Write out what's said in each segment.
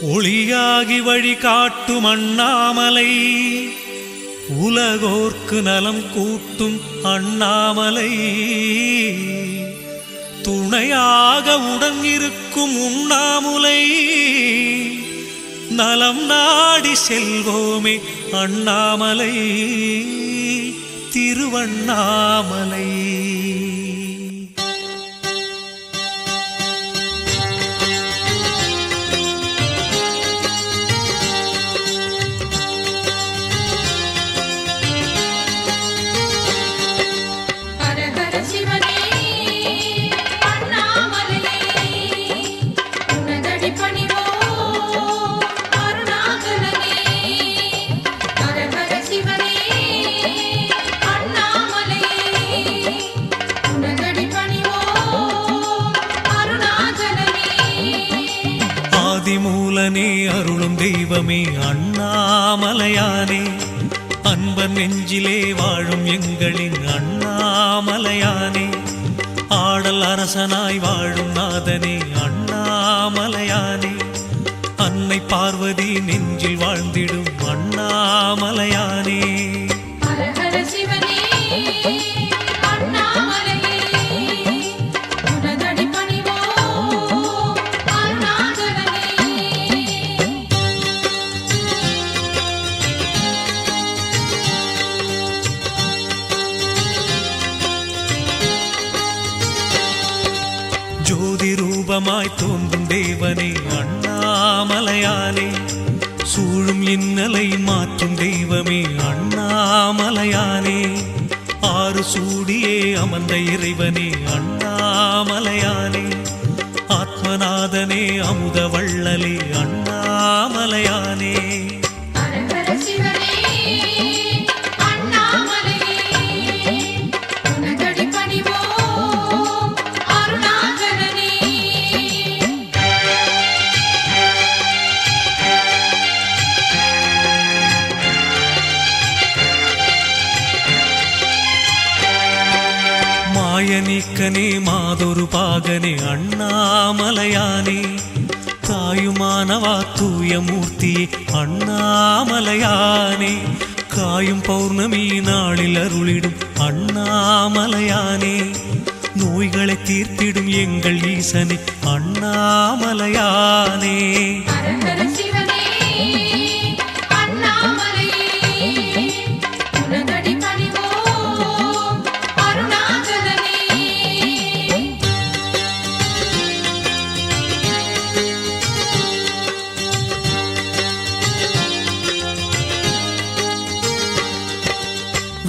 ஒளியாகி வழி காட்டும் அண்ணாமலை, உலகோர்க்கு நலம் கூட்டும் அண்ணாமலை, துணையாக உடன் இருக்கும் உண்ணாமுலை, நலம் நாடி செல்வோமே அண்ணாமலை, திருவண்ணாமலை. ஆதிமூலனே அருளும் தெய்வமே அண்ணாமலையானே, அன்பர் நெஞ்சிலே வாழும் எங்களின் அண்ணாமலையானே, ஆடல் அரசனாய் வாழும் நாதனே அண்ணாமலையானே, அன்னை பார்வதி நெஞ்சில் வாழ்ந்திடும் அண்ணாமலையானே. ஜோதி ரூபமாய் தோன்றும் தேவனே அண்ணாமலையானே, சூழும் இன்னலை மாற்றும் தெய்வமே அண்ணாமலையானே, ஆறு சூடியே அமர்ந்த இறைவனே அண்ணாமலையானே, ஆத்மநாதனே அமுத வள்ளலே அண்ணாமலையானே. மாயநீக்கனே மாதொரு பாகனே அண்ணாமலையானே, தாயுமானவா தூய மூர்த்தியே அண்ணாமலையானே, காயும் பௌர்ணமி நாளில் அருளிடும் அண்ணாமலையானே, நோய்களை தீர்த்திடும் எங்கள் ஈசனே அண்ணாமலையானே.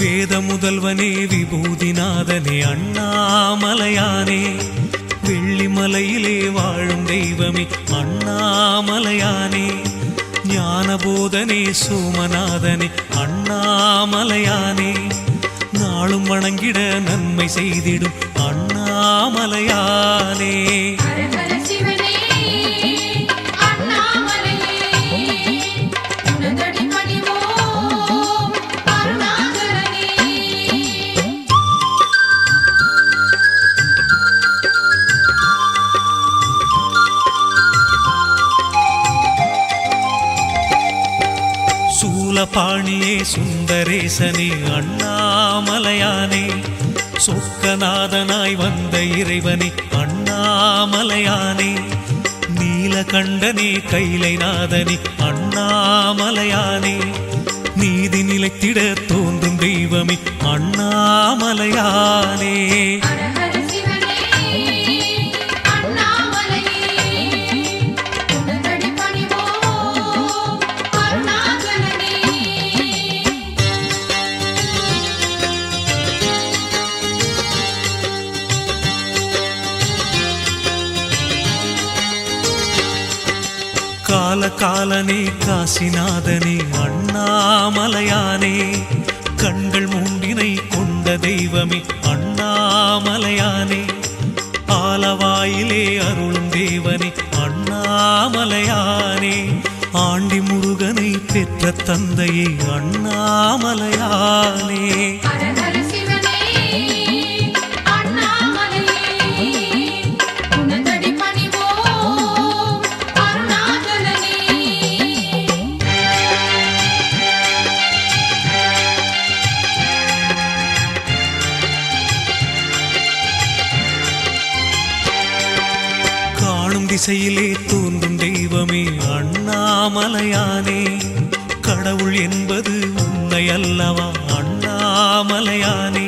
வேத முதல்வனே விபூதிநாதனே அண்ணாமலையானே, வெள்ளிமலையிலே வாழும் தெய்வமே அண்ணாமலையானே, ஞானபோதனே சோமநாதனே அண்ணாமலையானே, நாளும் வணங்கிட நன்மை செய்திடும் அண்ணாமலையானே. சூலபாணியே சுந்தரேசனே அண்ணாமலையானே, சொக்கநாதனாய் வந்த இறைவனே அண்ணாமலையானே, நீலகண்டனே கைலைநாதனே அண்ணாமலையானே, நீதி நிலைத்திட தோன்றும் தெய்வமே அண்ணாமலையானே. காலகாலனே காசிநாதனே அண்ணாமலையானே, கண்கள் மூண்டினை கொண்ட தெய்வமே அண்ணாமலையானே, ஆலவாயிலே அருளும் தேவனே அண்ணாமலையானே, ஆண்டி முருகனை பெற்ற தந்தையே அண்ணாமலையானே. அண்ணாமலையே திசையிலே தோன்றும் தெய்வமே அண்ணாமலையானே. கடவுள் என்பது உன்னை அல்லவா அண்ணாமலையானே.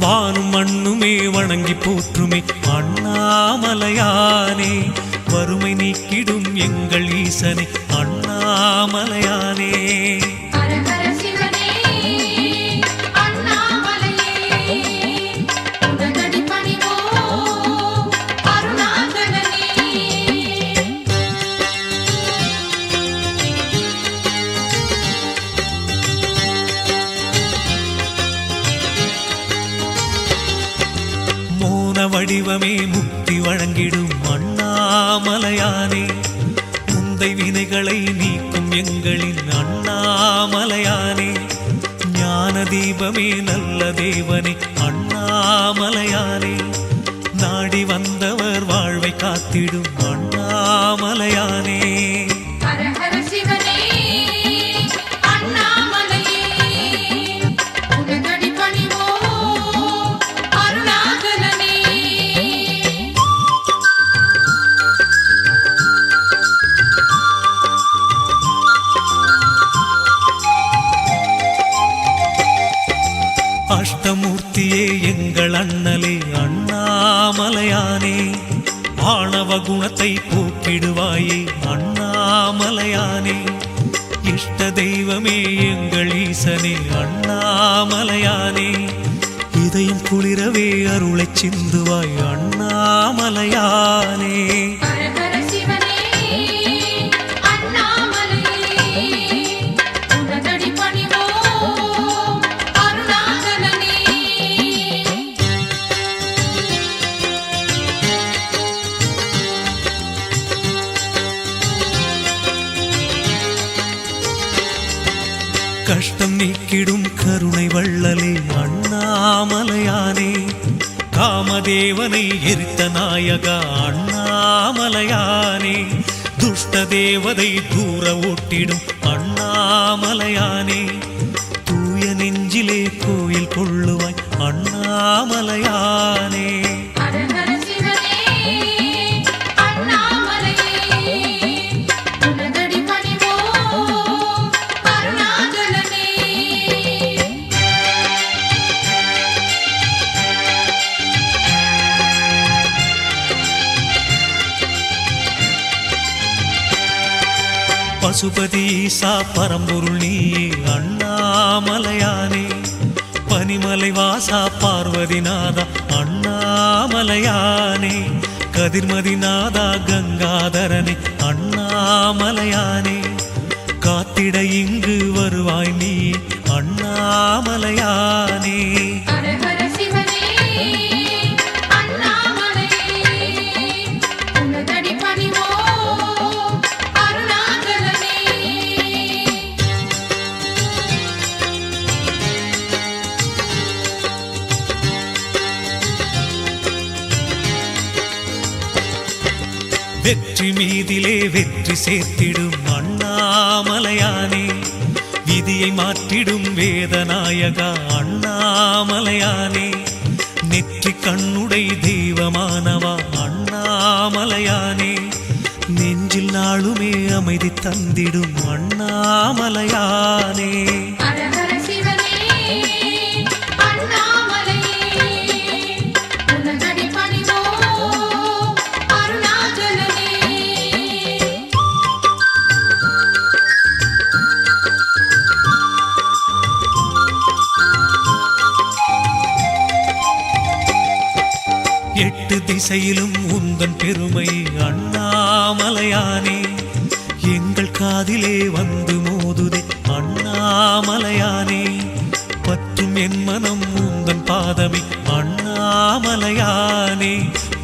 வானும் மண்ணுமே வணங்கி போற்றுமே அண்ணாமலையானே. வறுமை நீக்கிடும் எங்கள் ஈசனே அண்ணாமலையானே. வடிவமே முக்தி வழங்கிடும் அண்ணாமலையானே. முந்தை வினைகளை நீக்கும் எங்களின் அண்ணாமலையானே. ஞான தீபமே நல்ல தேவனே அண்ணாமலையானே. நாடி வந்தவர் வாழ்வை காத்திடும் அண்ணாமலையானே. அஷ்டமூர்த்தியே எங்கள் அண்ணலே அண்ணாமலையானே. ஆணவ குணத்தை போக்கிடுவாயே அண்ணாமலையானே. இஷ்ட தெய்வமே எங்கள் ஈசனே அண்ணாமலையானே. இதயம் குளிரவே அருளைச் சிந்துவாய் அண்ணாமலையானே. கஷ்டம் நீக்கிடும் கருணை வள்ளலே அண்ணாமலையானே. காமதேவனை எரித்த நாயகா அண்ணாமலையானே. துஷ்ட தேவதை தூர ஓட்டிடும் அண்ணாமலையானே. தூய நெஞ்சிலே கோயில் கொள்ளுவாய் அண்ணாமலையானே. பசுபதி ஈசா பரம்பொருள் நீயே அண்ணாமலையானே. பனிமலை வாசா பார்வதிநாதா அண்ணாமலையானே. கதிர்மதிநாதா கங்காதரனே அண்ணாமலையானே. காத்திட இங்கு வருவாய் நீ அண்ணாமலையானே. வெற்றி மீதிலே வெற்றி சேர்த்திடும் அண்ணாமலையானே. விதியை மாற்றிடும் வேதநாயகா அண்ணாமலையானே. நெற்றி கண்ணுடை தெய்வமானவா அண்ணாமலையானே. நெஞ்சில் நாளுமே அமைதி தந்திடும் அண்ணாமலையானே. எட்டு திசையிலும் உந்தன் பெருமை அண்ணாமலையானே. எங்கள் காதிலே வந்து மோதுதே அண்ணாமலையானே. பற்றும் என் மனம் உந்தன் பாதமே அண்ணாமலையானே.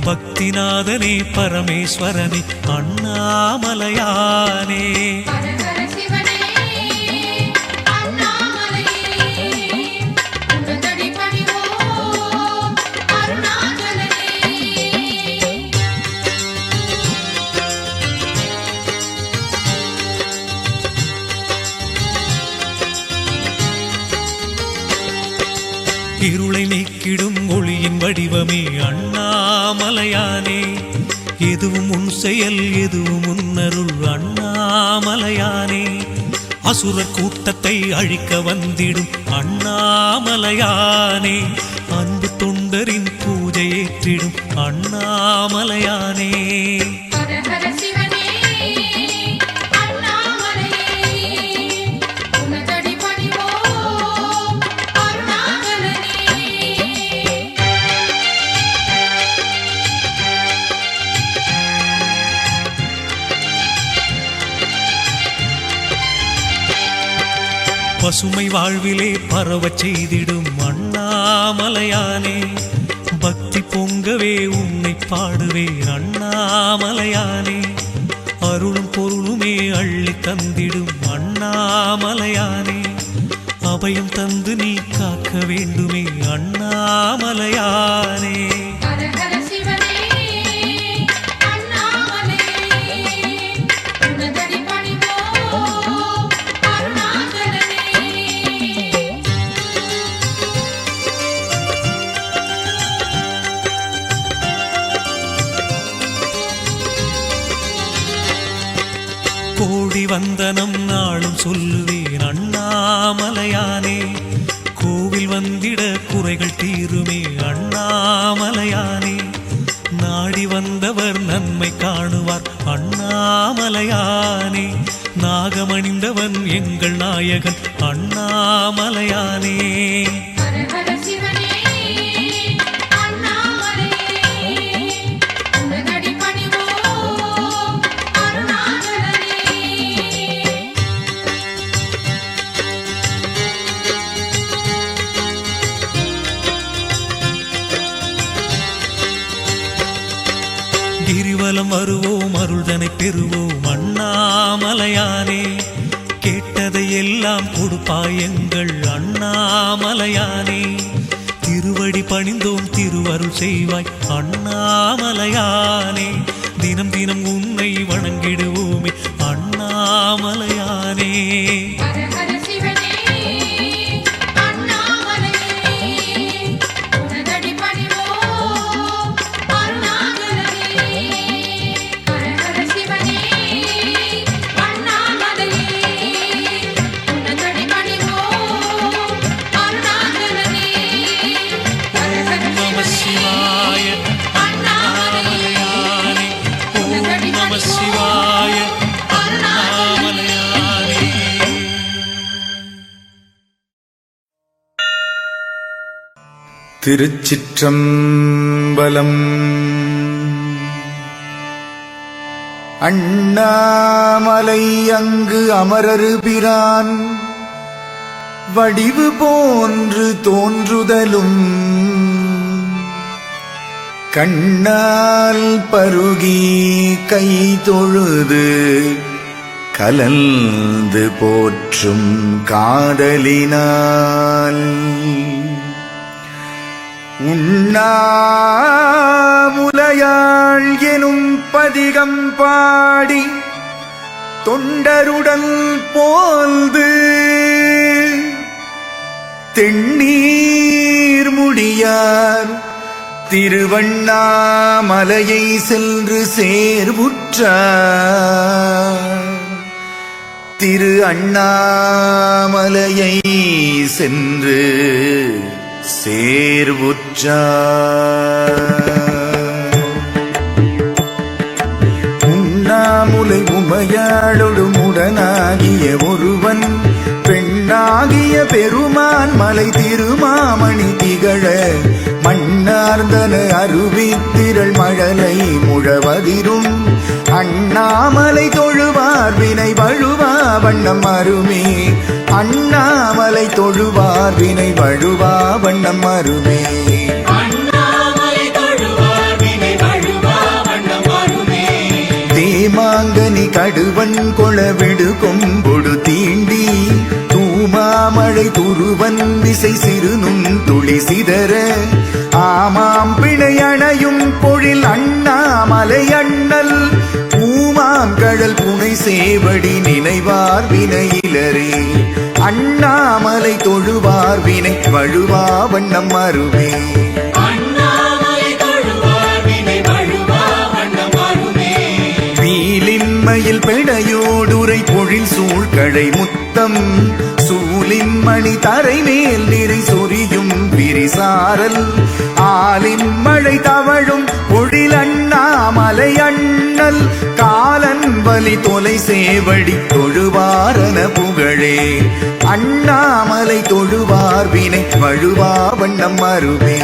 பக்திநாதனே பரமேஸ்வரனே அண்ணாமலையானே. இருளை நீக்கிடும் ஒளியின் வடிவமே அண்ணாமலையானே. எதுவும் உன் செயல் எதுவும் உன்னருள் அண்ணாமலையானே. அசுரர் கூட்டத்தை அழிக்க வந்திடும் அண்ணாமலையானே. அன்பு தொண்டரின் பூஜை ஏற்றிடும் அண்ணாமலையானே. பசுமை வாழ்விலே பரவச் செய்திடும் அண்ணாமலையானே. பக்தி பொங்கவே உன்னை பாடுவே அண்ணாமலையானே. அருளும் பொருளுமே அள்ளி தந்திடும் அண்ணாமலையானே. அபயம் தந்து நீ காக்க வேண்டுமே அண்ணாமலையானே. கோடி வந்தனம் நாளும் சொல்லுவேன் அண்ணாமலையானே. கோவில் வந்திட குறைகள் தீருமே அண்ணாமலையானே. நாடி வந்தவர் நன்மை காணுவார் அண்ணாமலையானே. நாகமணிந்தவன் எங்கள் நாயகன் அண்ணாமலையானே. கிரிவலம் வருவோம் அருள்தனை பெறுவோம் அண்ணாமலையானே. கேட்டதை எல்லாம் கொடுப்பாய் எங்கள் அண்ணாமலையானே. திருவடி பணிந்தோம் திருவருள் செய்வாய் அண்ணாமலையானே. தினம் தினம் உன்னை வணங்கிடுவோமே அண்ணாமலையானே. திருச்சிற்றம்பலம். அண்ணாமலை அங்கு அமரரு பிரான் வடிவு போன்று தோன்றுதலும் கண்ணால் பருகி கை தொழுது கலந்து போற்றும் காதலினால் உண்ணாமுலையாள் எனும் பதிகம் பாடி தொண்டருடன் போல்து தென்னீர் முடியார் திருவண்ணாமலையை சென்று சேர்வுற்றார். திரு அண்ணாமலையை சென்று சேர்வுற்றார். உண்ணாமுலை உமையாளொடு உடனாகிய ஒருவன் பெண்ணாகிய பெருமான் மலை திருமாமணி திகழ மண்ணார்ந்தன அருவித்திரள் மழலை முழவதிரும் அண்ணாமலை தொழுவார் வினை வழுவா வண்ணம் அருமே. அண்ணாமலை தொழுவார் வினை வழுவா வண்ணம் அருமே. தேமாங்கனி கடுவன் கொளவிடு கொம்பொடு தீண்டி தூமாமழை துருவன் விசை சிறு நுண்துளி சிதற ஆமாம் பிணை அணையும் பொழில் அண்ணாமலை அண்ணல் பூமாங்கழல் புனை சேவடி நினைவார் வினையிலரே. அண்ணாமலை தொழுவார் வினை வழுவா வண்ணம் அருமே. பொழில் சூழ்கடை முத்தம் சூலின் மணி தரை மேல் நிறை சொரியும் விரிசாரல் ஆலின் மழை தவழும் பொழில் அண்ணாமலை அண்ணல் காலன் வலி தொலை சேவடி தொழுவாரன புகழே அண்ணாமலை தொழுவார் வினை வழுவா வண்ணம் அருமே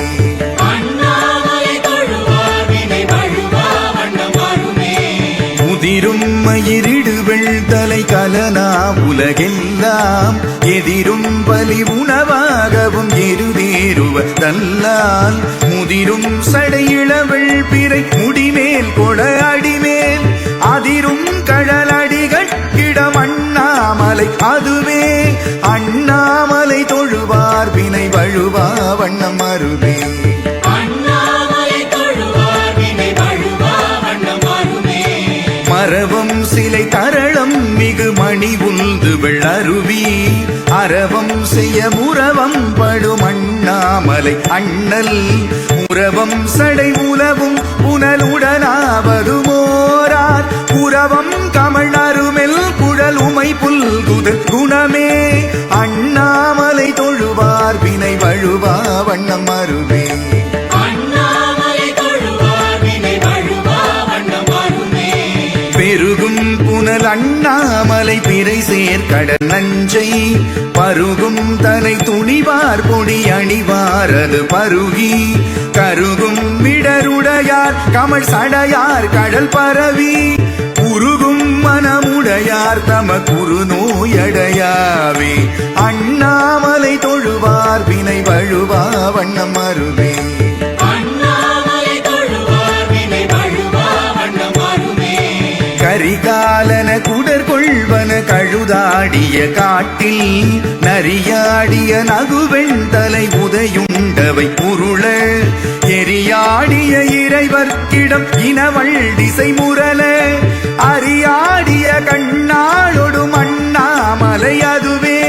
முதிரும் மயிரிடு வெள்தலை கலனா உலகெல்லாம் எதிரும் பலி உணவாகவும் எருதேறுவ தல்லால் முதிரும் சடையிளவள் பிறை முடிமேல் கொட அடிமேல் அதிரும் கடல் அடிகட்டிடம் அண்ணாமலை அதுவே அண்ணாமலை தொழுவார் வினை வழுவா வண்ணம் அருவே மரவம் சிலை தரளம் மிகு மணி உந்து வெள்ளருவி அரவம் செய்ய முரவம் படும் அண்ணாமலை அண்ணல் முரவம் சடை உலவும் புனலுடனாவது மோரார் புரவம் கமழ் அருமெல் குழல் உமை புல்குதல் குணமே அண்ணாமலை தொழுவார் வினை வழுவா வண்ணம் அருவே பெருகும் புனல் அண்ணாமலை பிறை சேர்க்கடல் நஞ்சை பருகும் தலை துணிவார் பொடி அணிவாரது பருகி கருகும் மிடருடையார் கமல் சடையார் கடல் பரவி உருகும் மனமுடையார் தம குரு நோயடையாவே அண்ணாமலை தொழுவார் வினை வழுவா வண்ணம் அருவே கரிகாலன குடர் கொள்வன கழுதாடிய காட்டில் நரியாடிய நகுவெண் தலை உதையுண்டவை உருள எரியாடிய இறைவர்க்கிடம் இனவள் திசை முரல அறியாடிய கண்ணாளொடும் அண்ணாமலை அதுவே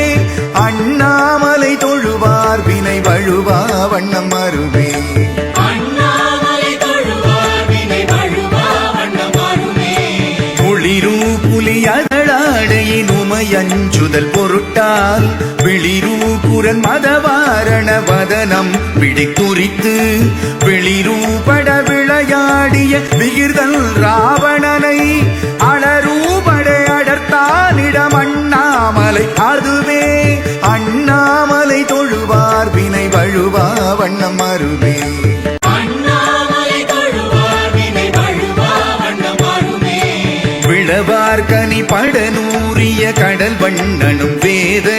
அண்ணாமலை தொழுவார் வினை வழுவா வண்ணம் அருவே புலியதழாடையின் உமையஞ்சுதல் பொருட்டால் வெளிரூபுரன் மதவாரண வதனம் பிடித்துரித்து வெளிரூபட விளையாடிய விகிர்தல் ராவணனை அலரூபட அடர்த்தானிடம் அண்ணாமலை அதுவே அண்ணாமலை தொழுவார் வினை வழுவா வண்ணம் அருவே விளவார்கனி படனூரிய கடல் வண்ணனும் வேத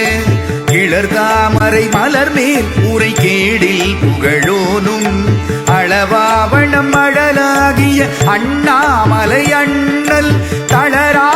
கிளர் தாமரை மலர் மேல் உரை கேடில் புகழோனும் அளவாவணம் அழலாகிய அண்ணாமலை அண்ணல் தளரா